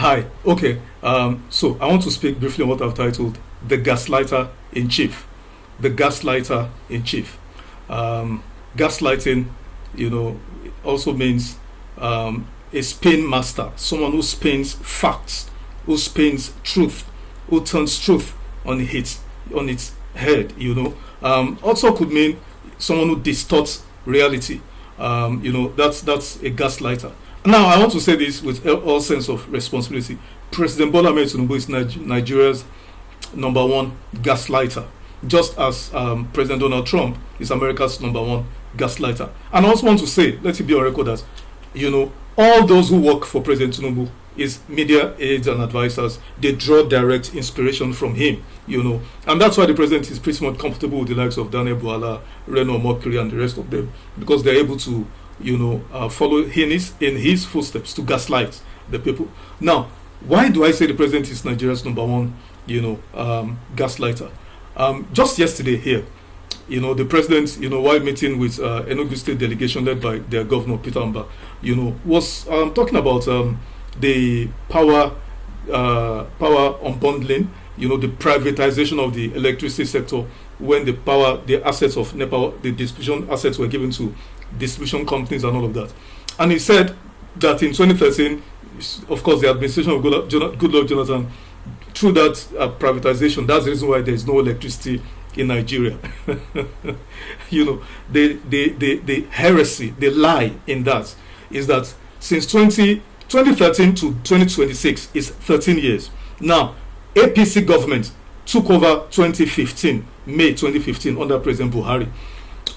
Hi. Okay. So I want to speak briefly on what I've titled "The Gaslighter in Chief." The Gaslighter in Chief. Gaslighting, also means a spin master, someone who spins facts, who spins truth, who turns truth on its head. Also could mean someone who distorts reality. That's a gaslighter. Now, I want to say this with all sense of responsibility. President Bola Ahmed Tinubu is Nigeria's number one gaslighter, just as President Donald Trump is America's number one gaslighter. And I also want to say, let it be on record that, all those who work for President Tinubu, his media aides and advisors, they draw direct inspiration from him, And that's why the president is pretty much comfortable with the likes of Daniel Buala, Reno Mercury, and the rest of them, because they're able to follow in his footsteps to gaslight the people. Now, why do I say the president is Nigeria's number one, gaslighter? Just yesterday here, the president, while meeting with Enugu State delegation led by their governor Peter Amba, was talking about the power unbundling, the privatization of the electricity sector when the assets of NEPA, the distribution assets were given to distribution companies and all of that. And he said that in 2013, of course, the administration of Goodluck Jonathan, through that privatization, that's the reason why there is no electricity in Nigeria. The heresy, the lie in that is that since 2013 to 2026 is 13 years. Now, APC government took over May 2015 under President Buhari.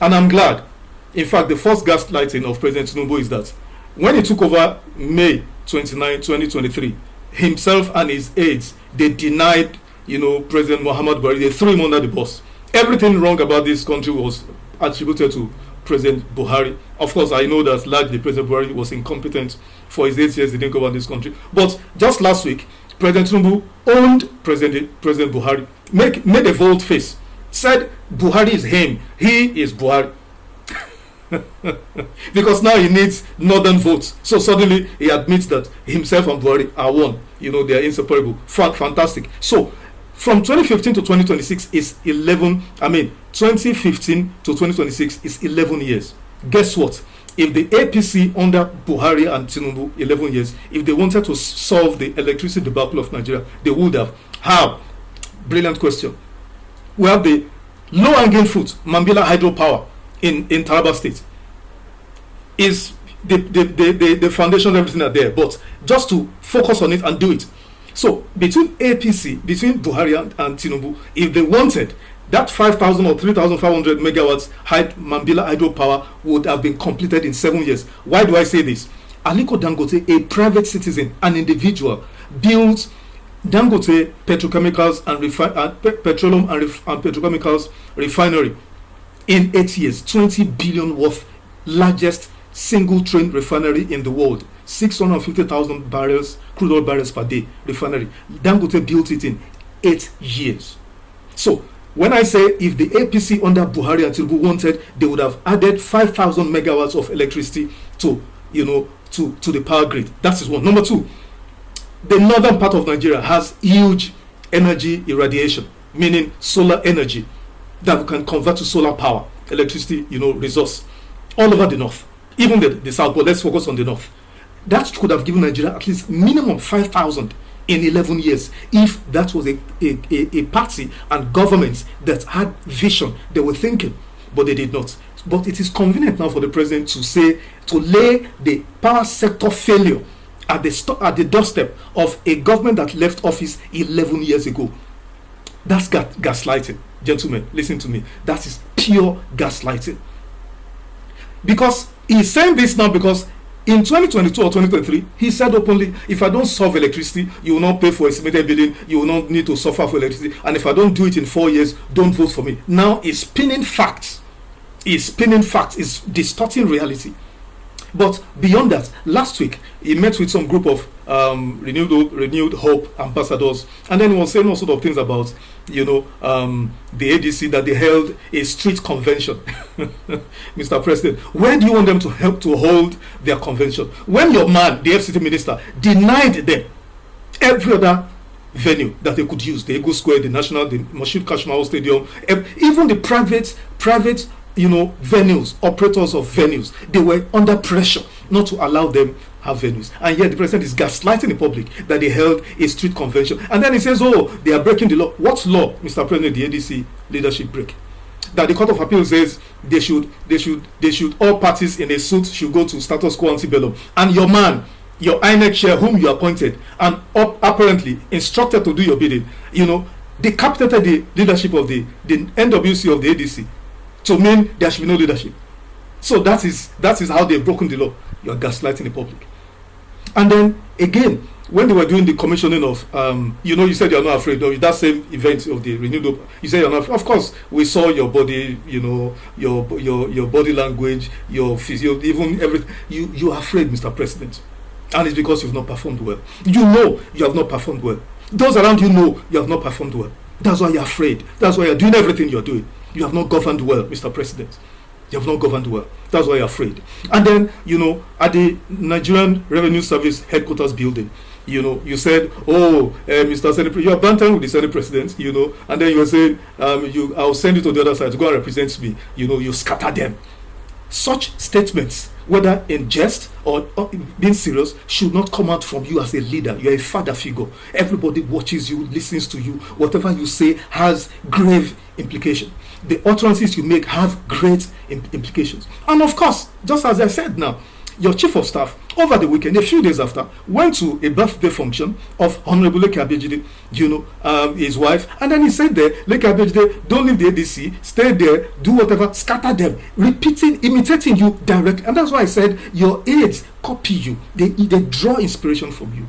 And I'm glad. In fact, the first gaslighting of President Tinubu is that when he took over May 29, 2023, himself and his aides, they denied, President Muhammad Buhari. They threw him under the bus. Everything wrong about this country was attributed to President Buhari. Of course, I know that largely President Buhari was incompetent for his 8 years he didn't govern this country. But just last week, President Tinubu owned President Buhari, made a bold face, said Buhari is him, he is Buhari. Because now he needs northern votes. So suddenly he admits that himself and Buhari are one. They are inseparable. Fantastic. So from 2015 to 2026 is 2015 to 2026 is 11 years. Guess what? If the APC under Buhari and Tinubu, 11 years, if they wanted to solve the electricity debacle of Nigeria, they would have. How? Brilliant question. We have the low-hanging fruit, Mambila hydropower in Taraba State. Is the foundation, everything are there, but just to focus on it and do it. So between APC, between Buhari and Tinubu, if they wanted, that 5,000 or 3,500 megawatts Mambila hydropower would have been completed in 7 years. Why do I say this? Aliko Dangote, a private citizen, an individual, builds Dangote Petrochemicals and Petroleum and Petrochemicals Refinery in 8 years, 20 billion worth, largest single train refinery in the world, 650,000 barrels, crude oil barrels per day refinery. Dangote built it in 8 years. So when I say if the APC under Buhari and Tinubu wanted, they would have added 5,000 megawatts of electricity to the power grid. That is one. Number two, the northern part of Nigeria has huge energy irradiation, meaning solar energy that we can convert to solar power, electricity, resource all over the north, even the south. But let's focus on the north. That could have given Nigeria at least minimum 5,000 in 11 years if that was a party and government that had vision. They were thinking, but they did not. But it is convenient now for the president to lay the power sector failure at the doorstep of a government that left office 11 years ago. That's gaslighting. Gentlemen, listen to me. That is pure gaslighting. Because he's saying this now because in 2022 or 2023, he said openly, if I don't solve electricity, you will not pay for estimated billing, you will not need to suffer for electricity, and if I don't do it in 4 years, don't vote for me. Now he's spinning facts. He's distorting reality. But beyond that, last week he met with some group of renewed hope ambassadors, and then he was saying all sort of things about the ADC, that they held a street convention. Mr. President, where do you want them to help to hold their convention when your man, the FCT minister, denied them Every other venue that they could use, the Eagle Square, the National, the Moshood Kashmau Stadium, even the private venues, operators of venues, they were under pressure not to allow them have venues. And yet the president is gaslighting the public that they held a street convention. And then he says, oh, they are breaking the law. What law, Mr. President, the ADC leadership break? That the Court of Appeal says they should all parties in a suit should go to status quo ante bellum. And your man, your INEC chair, whom you appointed and apparently instructed to do your bidding, decapitated the leadership of the NWC of the ADC to mean there should be no leadership. So that is how they've broken the law. You are gaslighting the public. And then again, when they were doing the commissioning of, you said you're not afraid. No, that same event of the renewed hope, you said you're not afraid. Of course, we saw your body, your body language, your physio, even everything. You are afraid, Mr. President. And it's because you've not performed well. You know you have not performed well. Those around you know you have not performed well. That's why you're afraid. That's why you're doing everything you're doing. You have not governed well, Mr. President. You have not governed well. That's why you're afraid. And then, at the Nigerian Revenue Service headquarters building, you said, Mr. Senate, you are bantering with the Senate President, and then you were saying, I'll send you to the other side to go and represent me. You scatter them. Such statements, whether in jest or being serious, should not come out from you as a leader. You're a father figure. Everybody watches you, listens to you. Whatever you say has grave implication. The utterances you make have great implications. And of course, just as I said now, your chief of staff, over the weekend, a few days after, went to a birthday function of Honorable Leke Abejide, his wife, and then he said there, Leke Abejide, don't leave the ADC, stay there, do whatever, scatter them, imitating you directly. And that's why I said your aides copy you. They draw inspiration from you.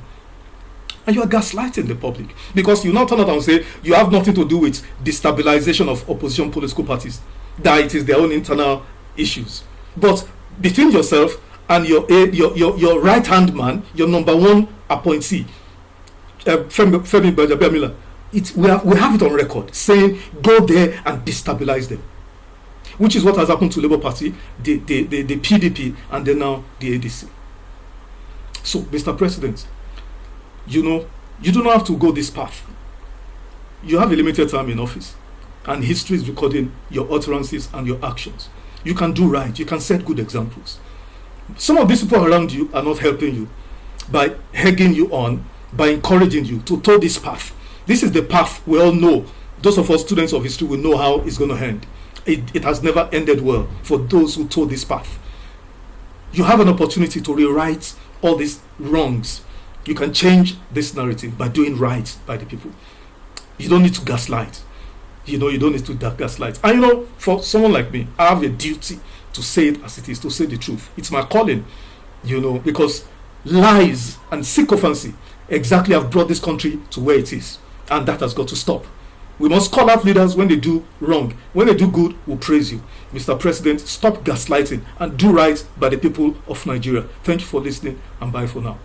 And you are gaslighting the public, because you now turn out and say you have nothing to do with destabilization of opposition political parties, that it is their own internal issues. But between yourself and your right hand man, your number one appointee, Femi Gbajabiamila, we have it on record saying go there and destabilize them, which is what has happened to Labour Party, the PDP, and then now the ADC. So, Mr. President, you do not have to go this path. You have a limited time in office, and history is recording your utterances and your actions. You can do right. You can set good examples. Some of these people around you are not helping you by egging you on, by encouraging you to toe this path. This is the path we all know. Those of us students of history will know how it's going to end. It has never ended well for those who toe this path. You have an opportunity to rewrite all these wrongs. You can change this narrative by doing right by the people. You don't need to gaslight. You don't need to gaslight. And for someone like me, I have a duty to say it as it is, to say the truth. It's my calling, because lies and sycophancy exactly have brought this country to where it is. And that has got to stop. We must call out leaders when they do wrong. When they do good, we'll praise you. Mr. President, stop gaslighting and do right by the people of Nigeria. Thank you for listening, and bye for now.